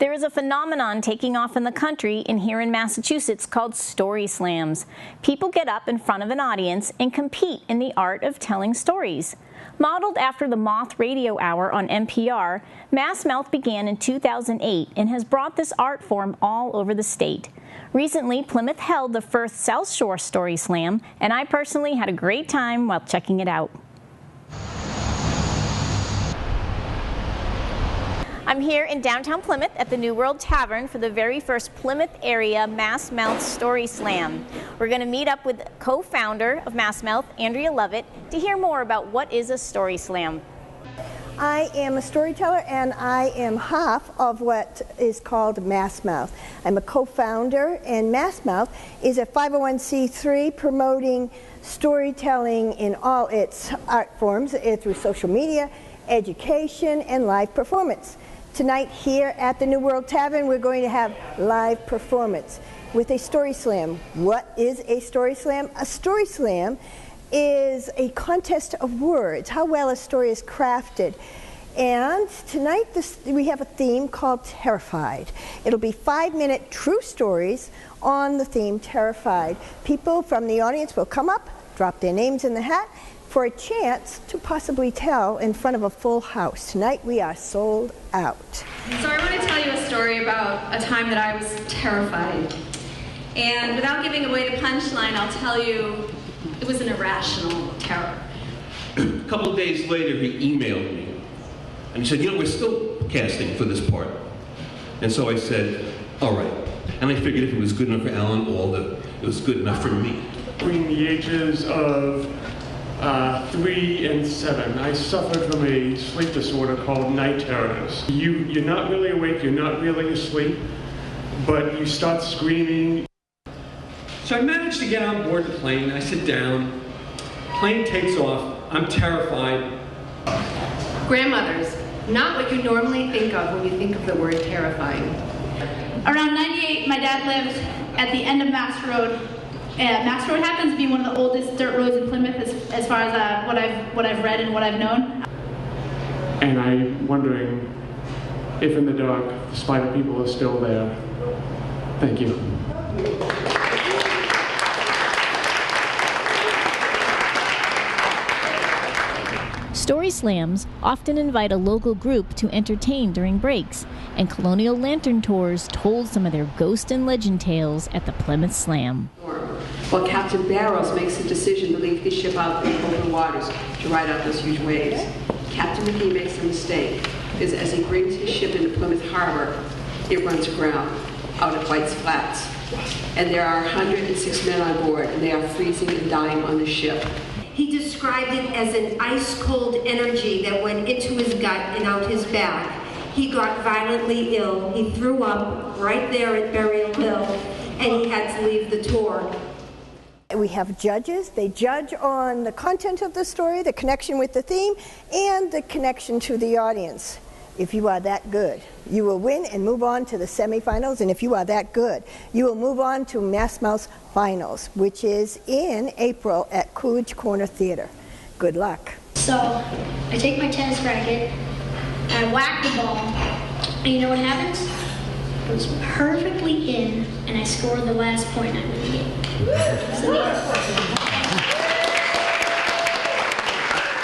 There is a phenomenon taking off in the country and here in Massachusetts called story slams. People get up in front of an audience and compete in the art of telling stories. Modeled after the Moth Radio Hour on NPR, MassMouth began in 2008 and has brought this art form all over the state. Recently, Plymouth held the first South Shore Story Slam, and I personally had a great time while checking it out. I'm here in downtown Plymouth at the New World Tavern for the very first Plymouth area MassMouth Story Slam. We're going to meet up with co-founder of MassMouth, Andrea Lovett, to hear more about what is a story slam. I am a storyteller and I am half of what is called MassMouth. I'm a co-founder, and MassMouth is a 501c3 promoting storytelling in all its art forms through social media, education, and live performance. Tonight here at the New World Tavern, we're going to have live performance with a story slam. What is a story slam? A story slam is a contest of words, how well a story is crafted. And tonight we have a theme called Terrified. It'll be 5-minute true stories on the theme Terrified. People from the audience will come up, drop their names in the hat, for a chance to possibly tell in front of a full house. Tonight we are sold out. So I want to tell you a story about a time that I was terrified. And without giving away the punchline, I'll tell you it was an irrational terror. A couple of days later, he emailed me. And he said, you know, we're still casting for this part. And so I said, all right. And I figured if it was good enough for Alan Alda, it was good enough for me. Between the ages of 3 and 7, I suffered from a sleep disorder called night terrors. You're not really awake, you're not really asleep, but you start screaming. So I managed to get on board the plane. I sit down, plane takes off, I'm terrified. Grandmothers, not what you normally think of when you think of the word terrifying. Around 98, my dad lived at the end of Mass Road. Mass Road happens to be one of the oldest dirt roads in Plymouth as far as what I've read and what I've known. And I'm wondering if in the dark, the spider people are still there. Thank you. Story slams often invite a local group to entertain during breaks, and Colonial Lantern Tours told some of their ghost and legend tales at the Plymouth Slam. While Captain Barrows makes the decision to leave his ship out in open waters to ride out those huge waves, Captain McGee makes a mistake, because as he brings his ship into Plymouth Harbor, it runs aground out at White's Flats. And there are 106 men on board, and they are freezing and dying on the ship. He described it as an ice-cold energy that went into his gut and out his back. He got violently ill. He threw up right there at Burial Hill, and he had to leave the tour. We have judges. They judge on the content of the story, the connection with the theme, and the connection to the audience. If you are that good, you will win and move on to the semifinals, and if you are that good, you will move on to MassMouth Finals, which is in April at Coolidge Corner Theater. Good luck. So, I take my tennis racket, and I whack the ball, and you know what happens? It goes perfectly in, and I score the last point I made. So, yeah.